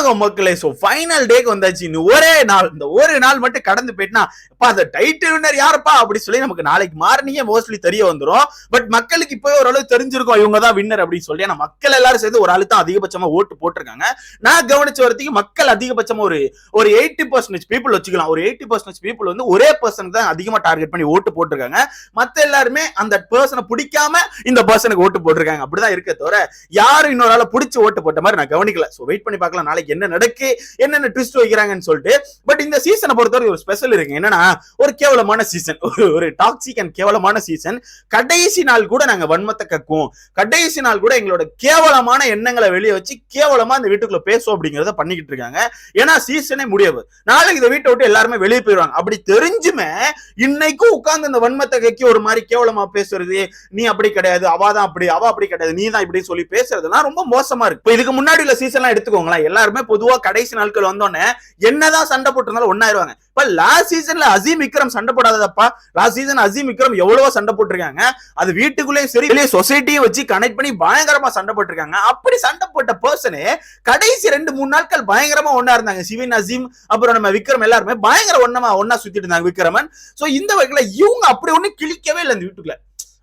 வணக்கம் மக்களே. So final டேக்கு வந்தாச்சு. இன்னும் ஒரே நாள், இந்த ஒரு நாள் மட்டும் கடந்து போயிட்டுனா அந்த டைட்டில் வின்னர் யாருப்பா அப்படி சொல்லி நமக்கு நாளைக்கு மார்னிங்கே மோஸ்ட்லி தெரிய வந்துடும். பட் மக்களுக்கு இப்போ ஓரளவு தெரிஞ்சிருக்கும் இவங்க தான் வின்னர் அப்படின்னு சொல்லி. ஏன்னா மக்கள் எல்லாரும் சேர்ந்து ஒரு ஆளு தான் அதிகபட்சமா ஓட்டு போட்டிருக்காங்க. நான் கவனிச்ச வரதுக்கு மக்கள் அதிகபட்சமா ஒரு 80% பீப்புள் வச்சுக்கலாம். ஒரு 80% பீப்புள் வந்து ஒரே பர்சன் தான் அதிகமா டார்கெட் பண்ணி ஓட்டு போட்டிருக்காங்க. மத்த எல்லாருமே அந்த பர்சனை பிடிக்காம இந்த பர்சனுக்கு ஓட்டு போட்டிருக்காங்க. அப்படிதான் இருக்க தவிர யாரும் இன்னொரு ஆளை பிடிச்சி ஓட்டு போட்ட மாதிரி நான் கவனிக்கல. சோ வெயிட் பண்ணி பார்க்கலாம் நாளைக்கு என்ன நடக்கு, என்னென்ன ட்விஸ்ட் வைக்கிறாங்கன்னு சொல்லிட்டு. பட் இந்த சீசனை பொறுத்தவரை ஒரு ஸ்பெஷல் இருக்கு. என்னன்னா ஒரு கேவலமான சீசன், ஒரு டாக்ஸிக் அண்ட் கேவலமான சீசன். கடைசி நாள் கூட நாங்க வன்மத்தை கக்குவோம், கடைசி நாள் கூட எங்களோட கேவலமான எண்ணங்களை வெளியே வச்சு கேவலமா இந்த வீட்டுக்குள்ள பேசுவோம் அப்படிங்கறத பண்ணிக்கிட்டு இருக்காங்க. ஏன்னா சீசனே முடியாது, நாளைக்கு இந்த வீட்டை விட்டு எல்லாருமே வெளியே போயிடுவாங்க. அப்படி தெரிஞ்சுமே இன்னைக்கும் உட்கார்ந்து இந்த வன்மத்தை கக்கி ஒரு மாதிரி கேவலமா பேசுறது, நீ அப்படி கிடையாது, அவதான் அப்படி, அவ அப்படி கிடையாது, நீ தான் இப்படி சொல்லி பேசுறதுலாம் ரொம்ப மோசமா இருக்கு. இதுக்கு முன்னாடி உள்ள சீசன்லாம் எடுத்துக்கோங்களேன், எல்லாருமே பொதுவா கடைசி நாட்கள் வந்தோடனே என்னதான் சண்டை போட்டிருந்தாலும் ஒன்னாயிருவாங்க. இப்ப லாஸ்ட் சீசன்ல அசீம் விக்ரம் சண்டை போடாதப்பா. லாஸ்ட் சீசன் அசீம் விக்ரம் எவ்வளவோ சண்டை போட்டிருக்காங்க. அது வீட்டுக்குள்ளேயும் சரி வெளியே சொசைட்டியும் வச்சு கனெக்ட் பண்ணி பயங்கரமா சண்டை போட்டிருக்காங்க. அப்படி சண்டை போட்ட பர்சனே கடைசி 2-3 நாட்கள் பயங்கரமா ஒன்னா இருந்தாங்க. சிவின், அசீம், அப்புறம் நம்ம விக்ரம் எல்லாருமே பயங்கர ஒன்னா சுத்திட்டு இருந்தாங்க விக்ரமன். சோ இந்த வகையில இவங்க அப்படி ஒண்ணு கிழிக்கவே இல்லை இந்த வீட்டுக்குள்ள.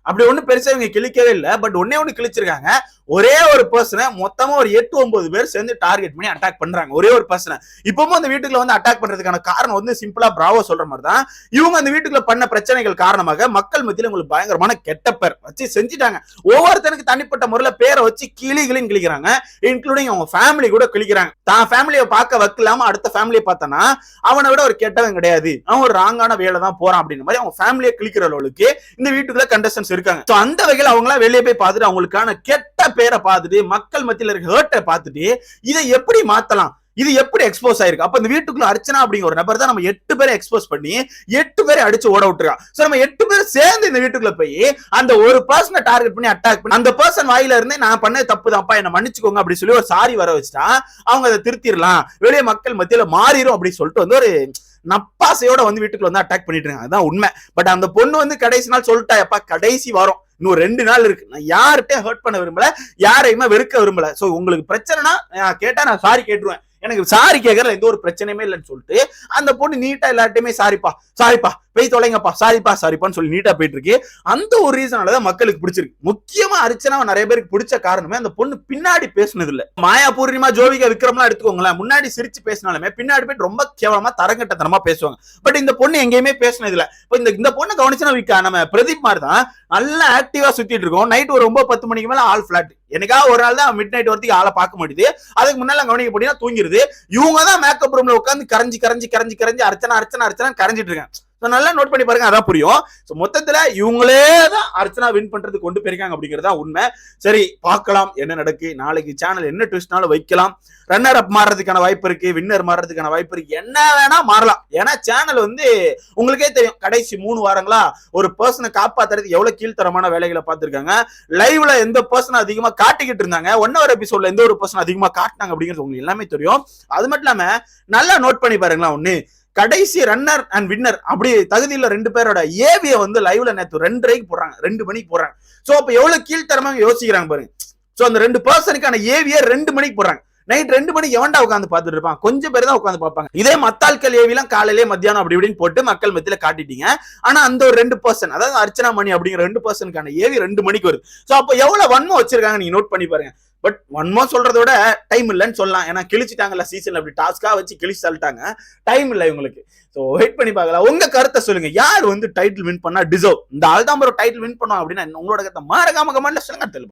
அப்படி ஒண்ணு பெருசா இவங்க கிழிக்கவே இல்லை. பட் ஒண்ணு கிழிச்சிருக்காங்க. ஒரே ஒரு பர்சனை மொத்தமா ஒரு 8-9 பேர் சேர்ந்து டார்கெட் பண்ணி அட்டாக் பண்றாங்க. ஒரே ஒரு பர்சனை இப்பவும் அந்த வீட்டுக்குள்ள வந்து அட்டாக் பண்றதுக்கான காரணம் வந்து சிம்பிளா பிராவோ சொல்ற மாதிரி தான். இவங்க அந்த வீட்டுக்குள்ள பண்ண பிரச்சனைகள் காரணமாக மக்கள் மத்தியில உங்களுக்கு பயங்கரமான கெட்ட பேர் வச்சு செஞ்சுட்டாங்க. ஒவ்வொருத்தனுக்கு தனிப்பட்ட முறையில பேரை வச்சு கிளின்னு கிழிக்கிறாங்க. இன்க்ளூடிங் அவங்க ஃபேமிலி கூட கிழிக்கிறாங்க. தான் ஃபேமிலியை பார்க்க வைக்கலாம அடுத்த ஃபேமிலியை பார்த்தனா அவனை விட ஒரு கெட்டவன் கிடையாது, அவன் ஒரு ராங்கான வேலை தான் போறான் அப்படின்னு மாதிரி அவங்க ஃபேமிலியை கிழிக்கிற அளவுக்கு இந்த வீட்டுக்குள்ள கண்டஸ்டன்ஸ் இருக்காங்க. அந்த வகையில் அவங்க எல்லாம் வெளியே போய் பார்த்துட்டு அவங்களுக்கான கெட்ட பேரை பார்த்துட்டு மக்கள் மத்தியில இருக்க ஹர்ட்டை பார்த்துட்டு இதை எப்படி மாத்தலாம், இது எப்படி எக்ஸ்போஸ் ஆயிருக்கு. அப்ப இந்த வீட்டுக்குள்ள அர்ச்சனா அப்படிங்கிற ஒரு நபர் தான் நம்ம 8 பேரை எக்ஸ்போஸ் பண்ணி 8 பேரை அடிச்சு ஓட விட்டுருக்கான். சோ நம்ம 8 பேர் சேர்ந்து இந்த வீட்டுக்குள்ள போய் அந்த ஒரு பர்சனை டார்கெட் பண்ணி அட்டாக் பண்ணி அந்த பர்சன் வாயில இருந்து நான் பண்ணது தப்பு தான்ப்பா, என்ன மன்னிச்சுக்கோங்க அப்படி சொல்லி ஒரு சாரி வர வச்சுட்டா அவங்க அதை திருத்திடலாம், வெளியே மக்கள் மத்தியில மாறிடும் அப்படின்னு சொல்லிட்டு வந்து ஒரு நப்பாசையோட வந்து வீட்டுக்குள்ள வந்து அட்டாக் பண்ணிட்டு இருக்காங்க. அதுதான் உண்மை. பட் அந்த பொண்ணு வந்து கடைசி நாள் சொல்லிட்டா, எப்பா கடைசி வாரம் இன்னும் 2 நாள் இருக்கு, நான் யார்கிட்ட ஹர்ட் பண்ண விரும்பல, யாரையுமே வெறுக்க விரும்பல. சோ உங்களுக்கு பிரச்சனைனா கேட்டா நான் சாரி கேட்டுருவேன், எனக்கு சாரி கேட்கறதுல எந்த ஒரு பிரச்சனையுமே இல்லைன்னு சொல்லிட்டு அந்த பொண்ணு நீட்டா எல்லார்ட்டையுமே சாரிப்பா போய் தொலைங்கப்பா, சாரிப்பான்னு சொல்லி நீட்டா போயிட்டு இருக்கு. அந்த ஒரு ரீசனாலதான் மக்களுக்கு பிடிச்சிருக்கு. முக்கியமா அர்ச்சனா நிறைய பேருக்கு பிடிச்ச காரணமே அந்த பொண்ணு பின்னாடி பேசுனது இல்ல. மாயா, பூர்ணிமா, ஜோவிகா, விக்ரம்லாம் எடுத்துக்கோங்களேன், முன்னாடி சிரிச்சு பேசினாலுமே பின்னாடி போய் ரொம்ப கேவலமா தரங்கட்டத்தனமா பேசுவாங்க. பட் இந்த பொண்ணு எங்கேயுமே பேசினது இல்ல. இந்த பொண்ணு கவனிச்சுன்னா நம்ம பிரதீப் மாதிரி தான் நல்லா ஆக்டிவா சுத்திட்டு இருக்கோம். நைட் ஒரு 9-10 மணிக்கு மேல ஆல் பிளாட். எனக்கா ஒரு நாள் தான் மிட் நைட் வரத்துக்கு ஆளை பார்க்க முடியுது. அதுக்கு முன்னால கவனிக்க போட்டீங்கன்னா தூங்கிடுது. இவங்க தான் மேக்கப் ரூம்ல உட்காந்து கரைஞ்சி அர்ச்சனா கரைஞ்சிட்டு இருக்காங்க. நல்லா நோட் பண்ணி பாருங்க, அதான் புரியும். மொத்தத்துல இவங்களே தான் அர்ச்சனா வின் பண்றது கொண்டு போயிருக்காங்க அப்படிங்கறதா உண்மை. சரி பார்க்கலாம் என்ன நடக்கு. நாளைக்கு சேனல் என்ன ட்விஸ்ட்னாலும் வைக்கலாம். ரன்னர் அப் மாறதுக்கான வாய்ப்பு இருக்கு, வின்னர் மாறதுக்கான வாய்ப்பு இருக்கு, என்ன வேணா மாறலாம். ஏன்னா சேனல் வந்து உங்களுக்கே தெரியும், கடைசி 3 வாரங்களா ஒரு பர்சனை காப்பாத்துறதுக்கு எவ்வளவு கீழ்த்தரமான வேலைகளை பார்த்திருக்காங்க. லைவ்ல எந்த பர்சன் அதிகமா காட்டிக்கிட்டு இருந்தாங்க, 1 hour எபிசோட்ல எந்த ஒரு பர்சன் அதிகமா காட்டினாங்க அப்படிங்கிறது உங்களுக்கு எல்லாமே தெரியும். அது மட்டும் இல்லாம நல்லா நோட் பண்ணி பாருங்களா, ஒண்ணு கடைசி ரன்னர் அண்ட் வின்னர் அப்படி தகுதியில 2 பேரோட ஏவிய வந்து லைவ்ல நேத்து 2:30 போடுறாங்க, 2 மணிக்கு போடுறாங்க. சோ அப்ப எவ்வளவு கீழ்த்தரமா யோசிக்கிறாங்க பாருங்க. சோ அந்த 2 பர்சனுக்கான ஏவிய 2 மணிக்கு போடுறாங்க. நைட் 2 மணிக்கு எவன்டா உட்காந்து பார்த்துட்டு இருப்பான், கொஞ்சம் பேர் தான் உட்காந்து பார்ப்பாங்க. இதே மத்தாள்கள் ஏவிலாம் காலையிலே மத்தியானம் அப்படி இப்படின்னு போட்டு மக்கள் மத்தியில காட்டிட்டீங்க. ஆனா அந்த ஒரு 2 பர்சன், அதாவது அர்ச்சனா மணி அப்படிங்கிற 2 பர்சனுக்கான ஏவி 2 மணிக்கு வருது. சோ அப்ப எவ்வளவு வன்மம் வச்சிருக்காங்க நீங்க நோட் பண்ணி பாருங்க. பட் வன்மம் சொல்றதோட டைம் இல்லைன்னு சொல்லலாம். ஏன்னா கிழிச்சிட்டாங்கல்ல சீசன்ல, அப்படி டாஸ்கா வச்சு கிழிச்சு தள்ளிட்டாங்க, டைம் இல்லை இவங்களுக்கு. சோ வெயிட் பண்ணி பார்க்கலாம். உங்க கருத்தை சொல்லுங்க, யார் வந்து டைட்டில் வின் பண்ணா டிசர்வ், இந்த ஆள் தான் டைட்டில் வின் பண்ணுவாங்க அப்படின்னா உங்களோட கருத்தை மறக்காம கமெண்ட்ல சொல்லுங்க.